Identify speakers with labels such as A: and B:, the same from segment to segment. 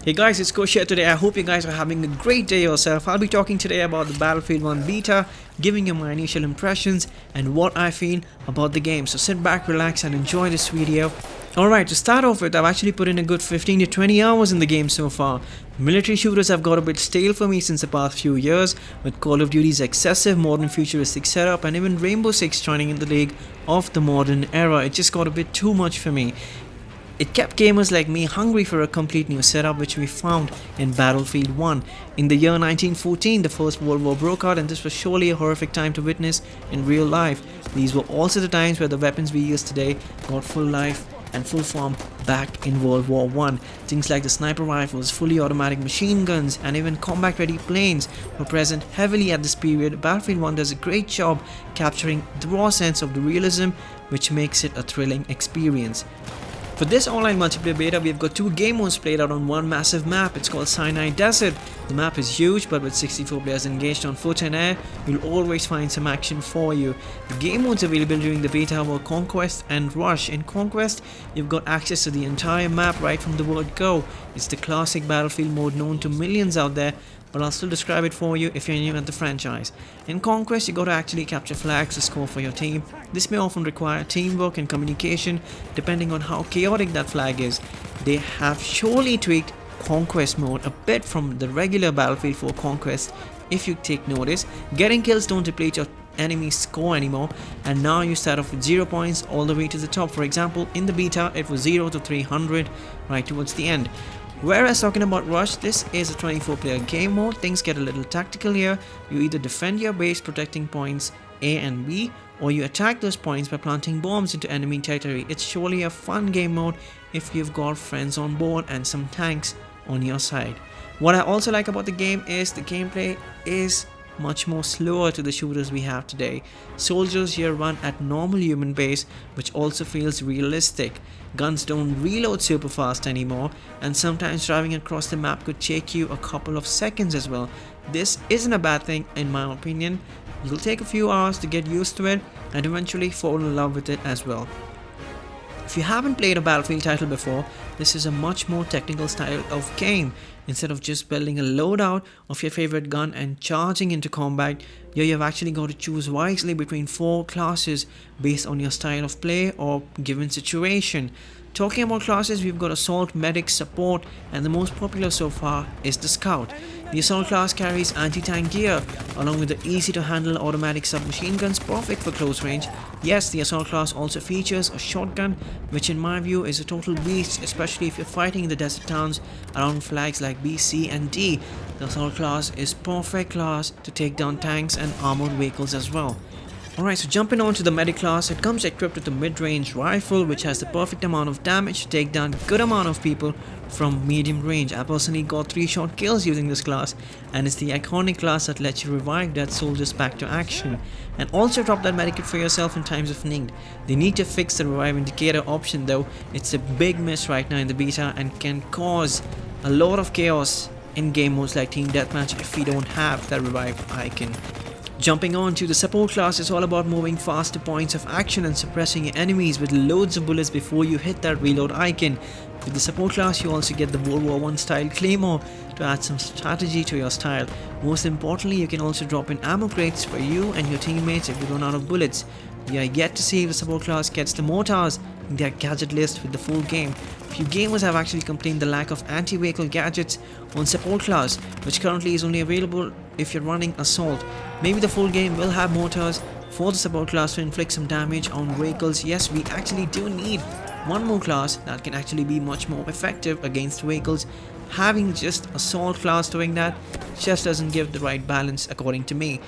A: Hey guys, it's Kosh here today. I hope you guys are having a great day yourself. I'll be talking today about the Battlefield 1 beta, giving you my initial impressions and what I feel about the game. So sit back, relax and enjoy this video. Alright, to start off with, I've actually put in a good 15 to 20 hours in the game so far. Military shooters have got a bit stale for me since the past few years, with Call of Duty's excessive modern futuristic setup and even Rainbow Six joining in the league of the modern era. It just got a bit too much for me. It kept gamers like me hungry for a complete new setup, which we found in Battlefield 1. In the year 1914, the First World War broke out, and this was surely a horrific time to witness in real life. These were also the times where the weapons we use today got full life and full form back in World War I. Things like the sniper rifles, fully automatic machine guns, and even combat-ready planes were present heavily at this period. Battlefield 1 does a great job capturing the raw sense of the realism, which makes it a thrilling experience. For this online multiplayer beta, we've got two game modes played out on one massive map. It's called Sinai Desert. The map is huge, but with 64 players engaged on foot and air, you'll always find some action for you. The game modes available during the beta were Conquest and Rush. In Conquest, you've got access to the entire map right from the word go. It's the classic Battlefield mode known to millions out there, but I'll still describe it for you if you're new at the franchise. In Conquest, you got to actually capture flags to score for your team. This may often require teamwork and communication depending on how chaotic that flag is. They have surely tweaked Conquest mode a bit from the regular Battlefield 4 Conquest. If you take notice, getting kills don't deplete your enemy's score anymore, and now you start off with 0 points all the way to the top. For example, in the beta it was 0 to 300 right towards the end. Whereas talking about Rush, this is a 24 player game mode. Things get a little tactical here. You either defend your base protecting points A and B, or you attack those points by planting bombs into enemy territory. It's surely a fun game mode if you've got friends on board and some tanks on your side. What I also like about the game is the gameplay is much more slower to the shooters we have today. Soldiers here run at normal human pace, which also feels realistic. Guns don't reload super fast anymore, and sometimes driving across the map could take you a couple of seconds as well. This isn't a bad thing in my opinion. You'll take a few hours to get used to it and eventually fall in love with it as well. If you haven't played a Battlefield title before, this is a much more technical style of game. Instead of just building a loadout of your favorite gun and charging into combat, here you've actually got to choose wisely between 4 classes based on your style of play or given situation. Talking about classes, we've got Assault, Medic, Support, and the most popular so far is the Scout. The Assault class carries anti-tank gear, along with the easy-to-handle automatic submachine guns perfect for close range. Yes, the Assault class also features a shotgun, which in my view is a total beast, especially if you're fighting in the desert towns around flags like B, C, and D. The Assault class is perfect class to take down tanks and armored vehicles as well. Alright, so jumping on to the Medic class, it comes equipped with a mid-range rifle which has the perfect amount of damage to take down a good amount of people from medium range. I personally got 3 shot kills using this class, and it's the iconic class that lets you revive dead soldiers back to action. And also drop that medikit for yourself in times of need. They need to fix the revive indicator option though. It's a big miss right now in the beta and can cause a lot of chaos in game modes like Team Deathmatch if we don't have that revive icon. Jumping on to the Support class is all about moving fast to points of action and suppressing your enemies with loads of bullets before you hit that reload icon. With the Support class, you also get the World War I style Claymore to add some strategy to your style. Most importantly, you can also drop in ammo crates for you and your teammates if you run out of bullets. We are yet to see if the Support class gets the mortars in their gadget list with the full game. Few gamers have actually complained the lack of anti-vehicle gadgets on Support class, which currently is only available if you're running Assault. Maybe the full game will have mortars for the Support class to inflict some damage on vehicles. Yes, we actually do need one more class that can actually be much more effective against vehicles. Having just Assault class doing that just doesn't give the right balance according to me.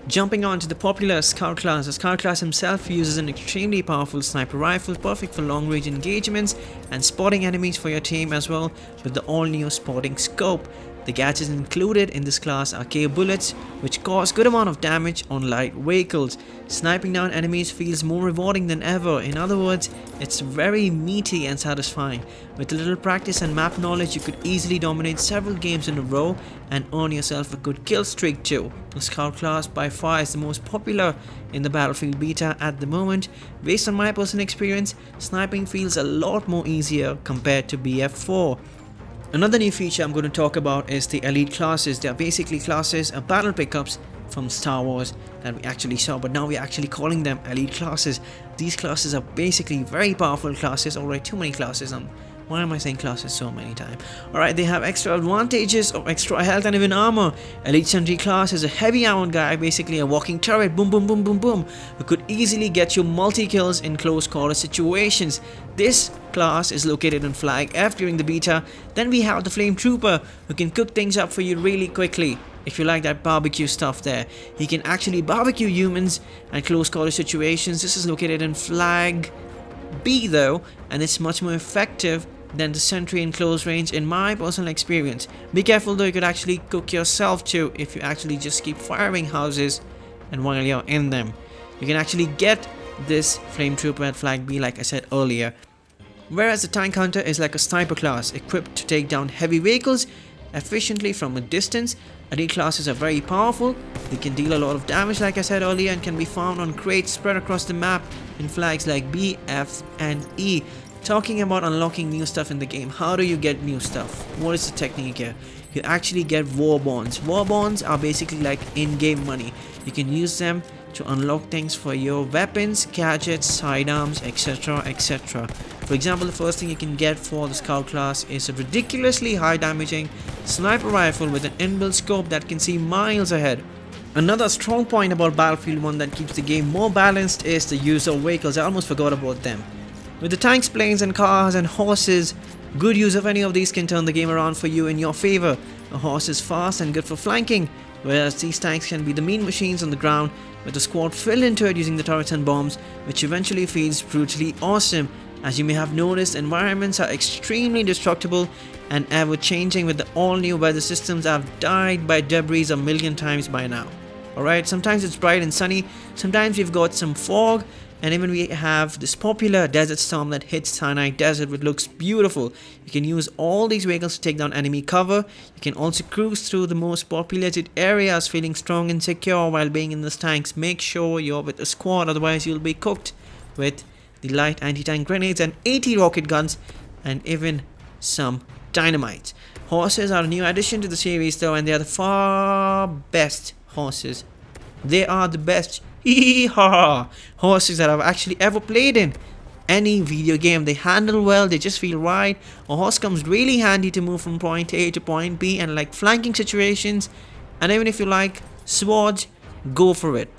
A: Jumping on to the popular Scout class, the Scout class himself uses an extremely powerful sniper rifle perfect for long range engagements and spotting enemies for your team as well with the all new spotting scope. The gadgets included in this class are K bullets, which cause good amount of damage on light vehicles. Sniping down enemies feels more rewarding than ever. In other words, it's very meaty and satisfying. With a little practice and map knowledge, you could easily dominate several games in a row and earn yourself a good kill streak too. The Scout class by far is the most popular in the Battlefield beta at the moment. Based on my personal experience, sniping feels a lot more easier compared to BF4. Another new feature I'm going to talk about is the elite classes. They are basically classes or battle pickups from Star Wars that we actually saw, but now we're actually calling them elite classes. These classes are basically very powerful classes. Alright, too many classes. Why am I saying classes so many times? Alright, they have extra advantages of extra health and even armor. Elite Sentry class is a heavy armored guy, basically a walking turret, boom boom boom boom boom, who could easily get you multi-kills in close quarter situations. This class is located in Flag F during the beta. Then we have the Flame Trooper, who can cook things up for you really quickly. If you like that barbecue stuff there, he can actually barbecue humans at close quarter situations. This is located in Flag B though, and it's much more effective than the sentry in close range in my personal experience. Be careful though, you could actually cook yourself too if you actually just keep firing houses and while you're in them. You can actually get this Flame Trooper at Flag B like I said earlier. Whereas the Tank Hunter is like a sniper class equipped to take down heavy vehicles efficiently from a distance. Elite classes are very powerful. They can deal a lot of damage like I said earlier and can be found on crates spread across the map in flags like B, F and E. Talking about unlocking new stuff in the game, how do you get new stuff? What is the technique here? You actually get war bonds. War bonds are basically like in-game money. You can use them to unlock things for your weapons, gadgets, sidearms, etc, etc. For example, the first thing you can get for the Scout class is a ridiculously high damaging sniper rifle with an inbuilt scope that can see miles ahead. Another strong point about Battlefield 1 that keeps the game more balanced is the use of vehicles. I almost forgot about them. With the tanks, planes and cars and horses, good use of any of these can turn the game around for you in your favor. A horse is fast and good for flanking, whereas these tanks can be the mean machines on the ground with a squad filled into it using the turrets and bombs, which eventually feels brutally awesome. As you may have noticed, environments are extremely destructible and ever changing with the all new weather systems. I've died by debris a million times by now. Alright, sometimes it's bright and sunny, sometimes we've got some fog, and even we have this popular desert storm that hits Sinai Desert, which looks beautiful. You can use all these vehicles to take down enemy cover. You can also cruise through the most populated areas feeling strong and secure while being in these tanks. Make sure you're with a squad, otherwise you'll be cooked with the light anti-tank grenades and 80 rocket guns and even some dynamite. Horses are a new addition to the series though, and they are the far best horses. They are the best horses that I've actually ever played in any video game. They handle well, they just feel right. A horse comes really handy to move from point A to point B and like flanking situations, and even if you like swords, go for it.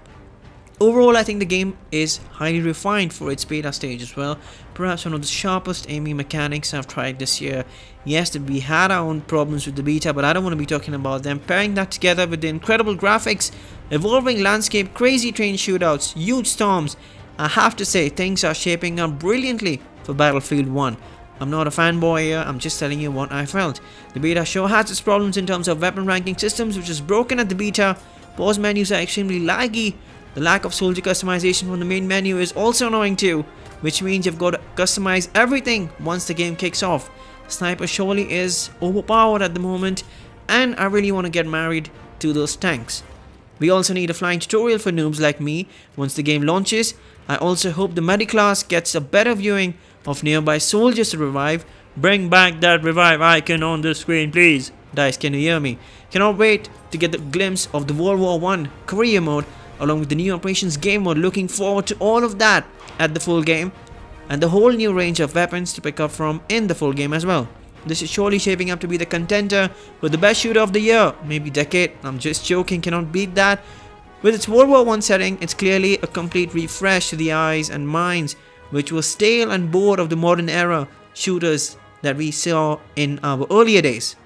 A: Overall, I think the game is highly refined for its beta stage as well. Perhaps one of the sharpest aiming mechanics I've tried this year. Yes, we had our own problems with the beta, but I don't want to be talking about them. Pairing that together with the incredible graphics, evolving landscape, crazy train shootouts, huge storms, I have to say things are shaping up brilliantly for Battlefield 1. I'm not a fanboy here, I'm just telling you what I felt. The beta sure has its problems in terms of weapon ranking systems, which is broken at the beta. Pause menus are extremely laggy. The lack of soldier customization from the main menu is also annoying too, which means you've got to customize everything once the game kicks off. Sniper surely is overpowered at the moment, and I really want to get married to those tanks. We also need a flying tutorial for noobs like me once the game launches. I also hope the medic class gets a better viewing of nearby soldiers to revive. Bring back that revive icon on the screen, please. Dice, can you hear me? Cannot wait to get the glimpse of the World War I career mode along with the new operations game mode. Looking forward to all of that at the full game, and the whole new range of weapons to pick up from in the full game as well. This is surely shaping up to be the contender for the best shooter of the year, maybe decade. I'm just joking, cannot beat that. With its World War I setting, it's clearly a complete refresh to the eyes and minds which were stale and bored of the modern era shooters that we saw in our earlier days.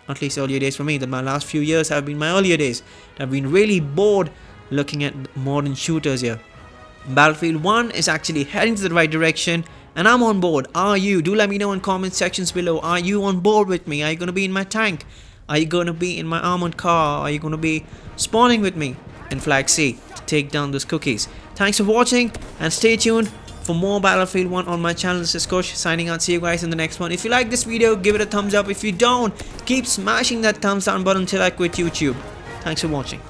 A: At least earlier days for me, that my last few years have been my earlier days. I've been really bored looking at modern shooters here. Battlefield 1 is actually heading to the right direction, and I'm on board. Are you? Do let me know in comment sections below. Are you on board with me? Are you going to be in my tank? Are you going to be in my armored car? Are you going to be spawning with me in Flag C to take down those cookies? Thanks for watching, and stay tuned for more Battlefield 1 on my channel. This is Kush signing out. See you guys in the next one. If you like this video, give it a thumbs up. If you don't, keep smashing that thumbs down button till I quit YouTube. Thanks for watching.